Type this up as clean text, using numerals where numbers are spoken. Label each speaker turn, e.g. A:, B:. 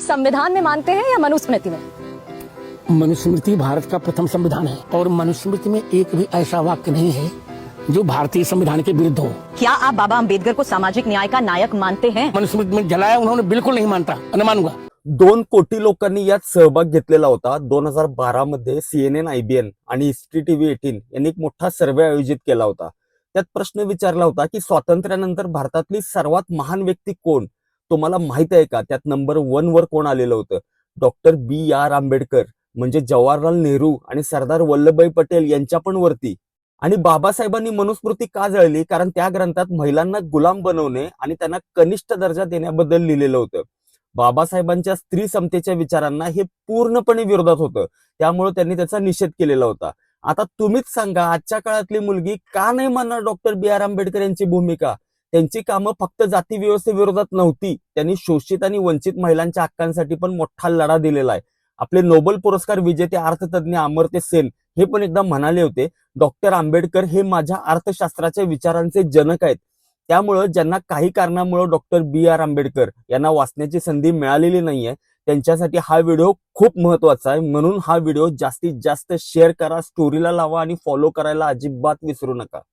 A: संविधान में मानते हैं या मनुस्मृति में?
B: मनुस्मृति भारत का प्रथम संविधान है और मनुस्मृति में एक भी ऐसा वाक्य नहीं है जो भारतीय संविधान के विरुद्ध हो।
A: क्या आप बाबा अंबेडकर को सामाजिक न्याय का नायक मानते हैं?
B: मनुस्मृति में जलाया उन्होंने, बिल्कुल नहीं मानता, न मानूंगा।
C: 2 कोटी लोकांनी यात सहभाग घेतलेला होता। 2012 मध्ये CNN, IBN आणि हिस्ट्री TV 18 यांनी एक मोठा सर्वे आयोजित केला होता। त्यात प्रश्न विचारला होता की स्वातंत्र्यानंतर भारतातली सर्वात महान व्यक्ती कोण, तुम्हाला माहित आहे का? त्यात नंबर 1 वर कोण आलेलं होतं? डॉक्टर BR आंबेडकर, म्हणजे जवाहरलाल नेहरू आणि सरदार वल्लभभाई पटेल यांच्या पण वरती। आणि बाबासाहेबांनी मनुस्मृती का जळली? कारण त्या ग्रंथात महिलांना गुलाम बनवणे आणि त्यांना कनिष्ठ दर्जा देण्याबद्दल लिहिलेलं होतं। बाबासाहेबांच्या स्त्री समतेच्या विचारांना हे पूर्णपणे विरोधात होतं, त्यामुळे त्यांनी त्याचा निषेध केलेला होता। आता तुम्हीच सांगा, आजच्या काळातली मुलगी का नाही मानणार डॉक्टर BR आंबेडकर यांची भूमिका? त्यांची कामं फक्त जाती व्यवस्थेविरोधात नव्हती, त्यांनी शोषित आणि वंचित महिलांच्या हक्कांसाठी पण मोठा लढा दिलेला आहे। आपले नोबेल पुरस्कार विजेते अर्थतज्ञ अमर्त्य सेन हे पण एकदा म्हणाले होते, डॉक्टर आंबेडकर हे माझ्या अर्थशास्त्राच्या विचारांचे जनक आहेत। त्यामुळे ज्यांना काही कारणामुळे डॉक्टर BR आंबेडकर यांना वाचण्याची संधी मिळालेली नाहीये, त्यांच्यासाठी हा व्हिडिओ खूप महत्त्वाचा आहे। म्हणून हा व्हिडिओ जास्तीत जास्त शेअर करा, स्टोरीला लावा आणि फॉलो करायला अजिबात विसरू नका।